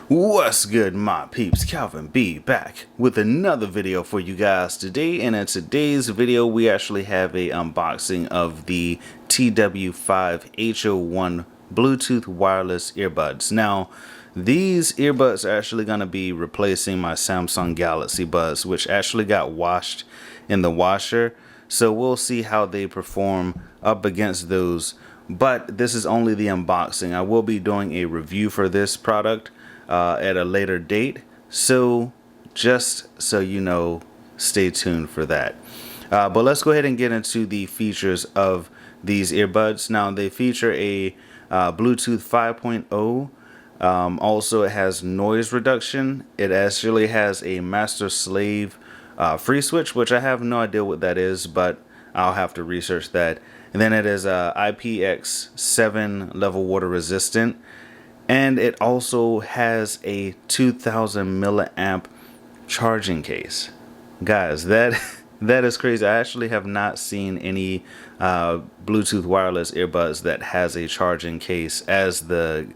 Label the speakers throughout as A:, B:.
A: What's good, my peeps? Calvin B back with another video for you guys today, and in today's video we actually have a unboxing of the TWS-H01 Bluetooth Wireless Earbuds. Now these earbuds are actually going to be replacing my Samsung Galaxy Buds, which actually got washed in the washer, so we'll see how they perform up against those. But this is only the unboxing. I will be doing a review for this product at a later date, so just so you know, stay tuned for that. But let's go ahead and get into the features of these earbuds. Now they feature a Bluetooth 5.0. Also it has noise reduction. It actually has a master slave free switch, which I have no idea what that is, but I'll have to research that. And then it is IPX7 level water resistant. And it also has a 2000 milliamp charging case. Guys, that is crazy. I actually have not seen any Bluetooth wireless earbuds that has a charging case as the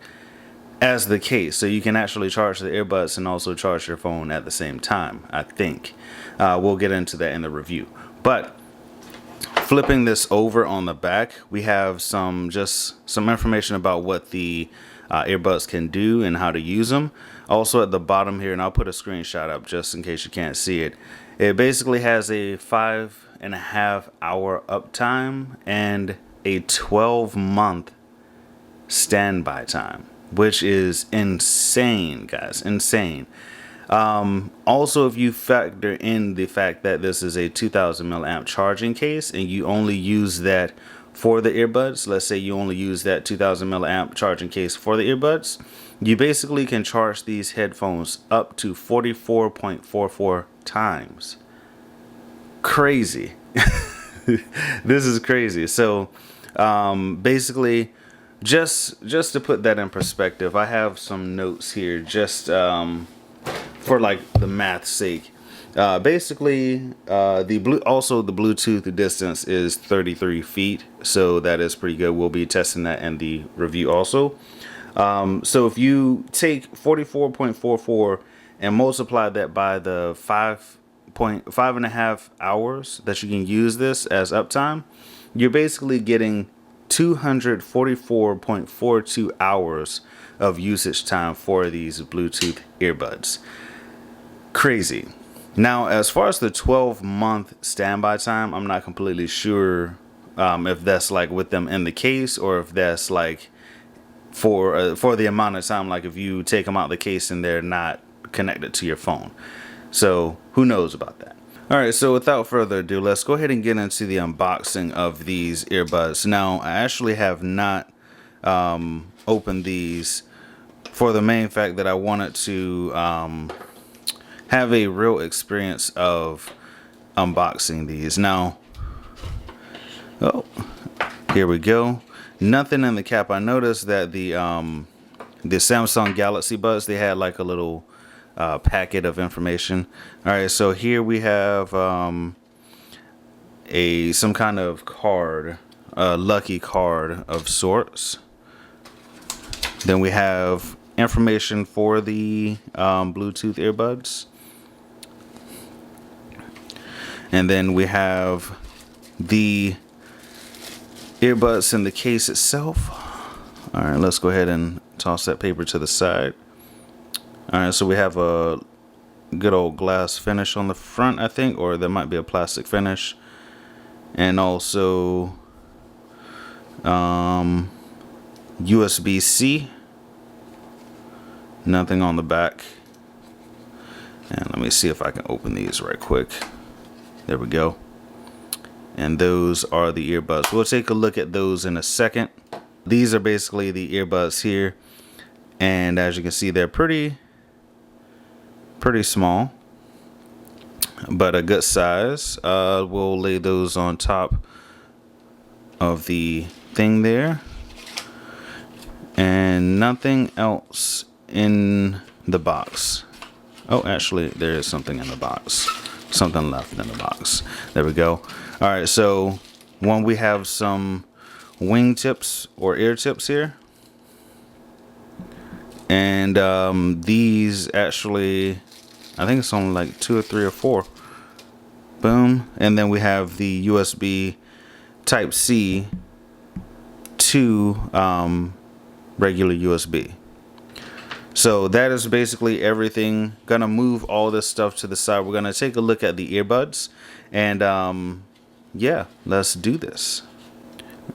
A: case. So you can actually charge the earbuds and also charge your phone at the same time, I think. We'll get into that in the review. But flipping this over on the back, we have some information about what the earbuds can do and how to use them. Also at the bottom here, and I'll put a screenshot up just in case you can't see it, it basically has a 5.5 hour uptime and a 12-month standby time, which is insane, guys, insane. Also, if you factor in the fact that this is a 2000 milliamp charging case and you only use that for the earbuds, let's say you only use that 2000 milliamp charging case for the earbuds, you basically can charge these headphones up to 44.44 times. Crazy. This is crazy. So basically, just to put that in perspective, I have some notes here just for like the math's sake. Basically, the Bluetooth distance is 33 feet, so that is pretty good. We'll be testing that in the review also. So if you take 44.44 and multiply that by the 5.5 hours that you can use this as uptime, you're basically getting 244.42 hours of usage time for these Bluetooth earbuds. Crazy. Now, as far as the 12-month standby time, I'm not completely sure if that's like with them in the case or if that's like for the amount of time, like if you take them out of the case and they're not connected to your phone. So who knows about that? All right, so without further ado, let's go ahead and get into the unboxing of these earbuds. Now, I actually have not opened these for the main fact that I wanted to have a real experience of unboxing these. Now, oh, here we go. Nothing in the cap. I noticed that the Samsung Galaxy Buds, they had like a little packet of information. All right, so here we have some kind of card, a lucky card of sorts. Then we have information for the Bluetooth earbuds. And then we have the earbuds in the case itself. All right, let's go ahead and toss that paper to the side. All right, so we have a good old glass finish on the front, I think, or there might be a plastic finish. And also USB-C. Nothing on the back. And let me see if I can open these right quick. There we go. And those are the earbuds. We'll take a look at those in a second. These are basically the earbuds here. And as you can see, they're pretty small, but a good size. We'll lay those on top of the thing there. And nothing else in the box. Oh, actually, there is something in the box. Something left in the box. There we go. All right, so we have some wing tips or ear tips here. And these actually, I think it's only like 2 or 3 or 4. Boom. And then we have the USB Type C to regular USB. So that is basically everything. Gonna move all this stuff to the side. We're gonna take a look at the earbuds, and yeah, let's do this.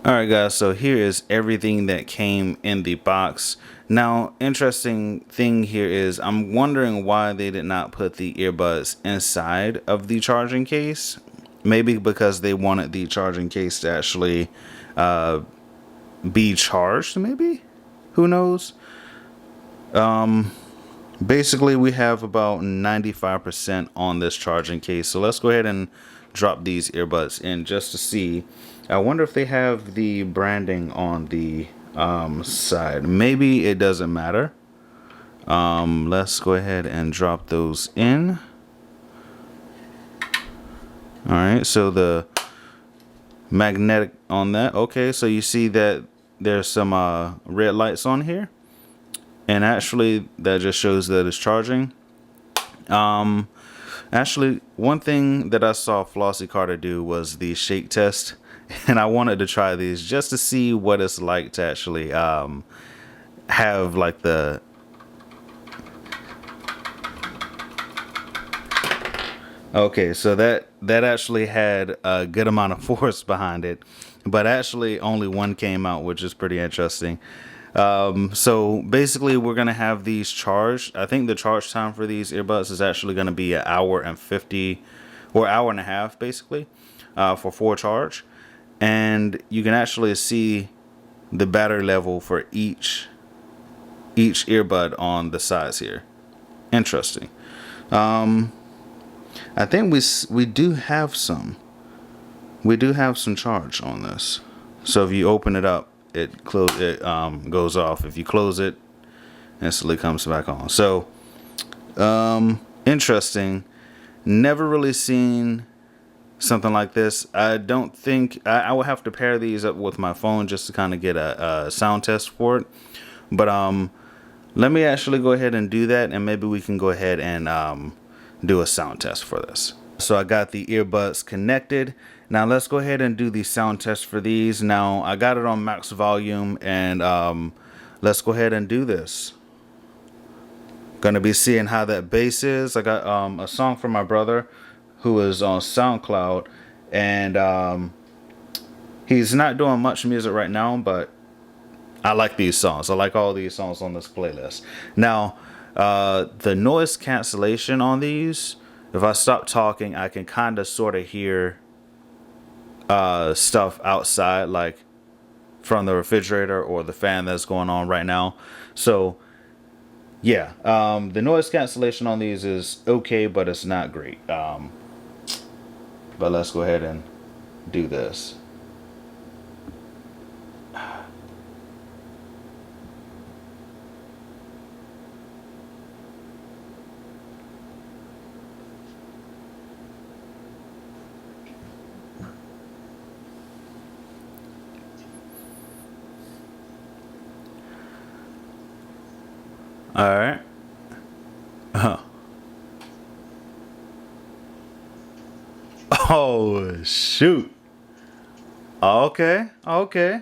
A: Alright guys, so here is everything that came in the box. Now, interesting thing here is I'm wondering why they did not put the earbuds inside of the charging case. Maybe because they wanted the charging case to actually be charged, maybe? Who knows? Basically we have about 95% on this charging case. So let's go ahead and drop these earbuds in just to see. I wonder if they have the branding on the side. Maybe it doesn't matter. Let's go ahead and drop those in. All right, so the magnetic on that. Okay, so you see that there's some red lights on here, and actually that just shows that it's charging. Actually, one thing that I saw Flossie Carter do was the shake test, and I wanted to try these just to see what it's like to actually have like the okay, so that actually had a good amount of force behind it, but actually only one came out, which is pretty interesting. So basically we're gonna have these charged. I think the charge time for these earbuds is actually gonna be an hour and 50 or hour and a half basically for full charge, and you can actually see the battery level for each earbud on the sides here. Interesting. I think we do have some charge on this. So if you open it up, it goes off. If you close it, instantly comes back on. So interesting. Never really seen something like this. I don't think I will have to pair these up with my phone just to kind of get a sound test for it. But let me actually go ahead and do that, and maybe we can go ahead and do a sound test for this. So I got the earbuds connected. Now let's go ahead and do the sound test for these. Now I got it on max volume, and let's go ahead and do this. Gonna be seeing how that bass is. I got a song from my brother who is on SoundCloud, and he's not doing much music right now, but I like these songs. I like all these songs on this playlist. Now the noise cancellation on these, if I stop talking, I can kind of sort of hear stuff outside, like from the refrigerator or the fan that's going on right now. So yeah, the noise cancellation on these is okay, but it's not great. But let's go ahead and do this. All right. Oh shoot. Okay. Okay.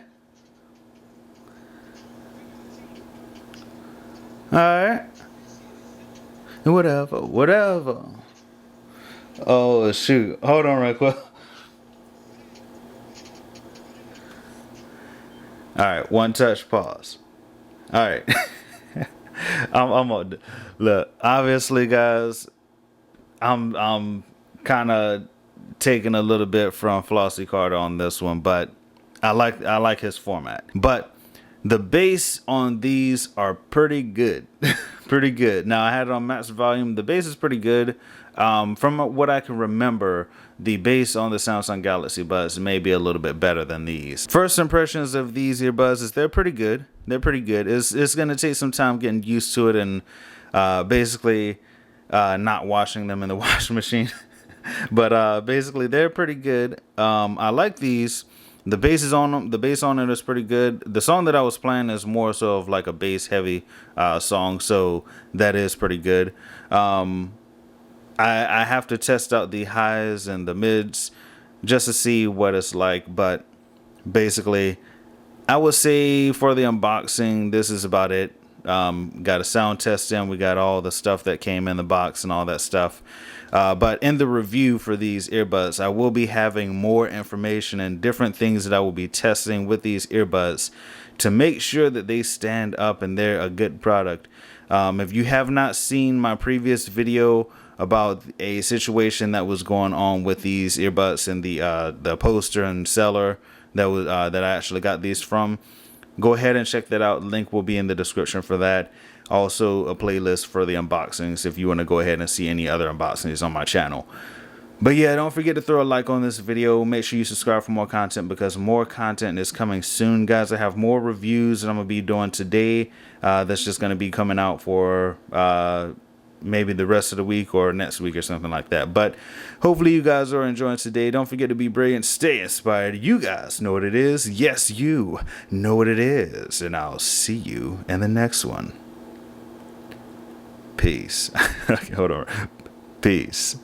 A: All right. Whatever. Whatever. Oh shoot. Hold on right quick. All right. One touch pause. All right. I'm on. Look, obviously, guys, I'm kind of taking a little bit from Flossie Carter on this one, but I like his format. But the bass on these are pretty good, pretty good. Now I had it on max volume. The bass is pretty good. From what I can remember, the bass on the Samsung Galaxy Buds may be a little bit better than these. First impressions of these earbuds is they're pretty good. They're pretty good. It's gonna take some time getting used to it, and basically not washing them in the washing machine. But basically they're pretty good. I like these. The bass is on them. The bass on it is pretty good. The song that I was playing is more so of like a bass heavy song, so that is pretty good. I have to test out the highs and the mids just to see what it's like, but basically I would say for the unboxing, this is about it. Got a sound test in. We got all the stuff that came in the box and all that stuff. But in the review for these earbuds, I will be having more information and different things that I will be testing with these earbuds to make sure that they stand up and they're a good product. If you have not seen my previous video about a situation that was going on with these earbuds and the poster and seller that I actually got these from, go ahead and check that out. Link will be in the description for that. Also a playlist for the unboxings if you want to go ahead and see any other unboxings on my channel. But yeah, don't forget to throw a like on this video. Make sure you subscribe for more content because more content is coming soon, guys. I have more reviews that I'm going to be doing today. That's just going to be coming out for maybe the rest of the week or next week or something like that. But hopefully you guys are enjoying today. Don't forget to be brilliant, stay inspired. You guys know what it is. Yes, you know what it is. And I'll see you in the next one. Peace. Okay, hold on. Peace.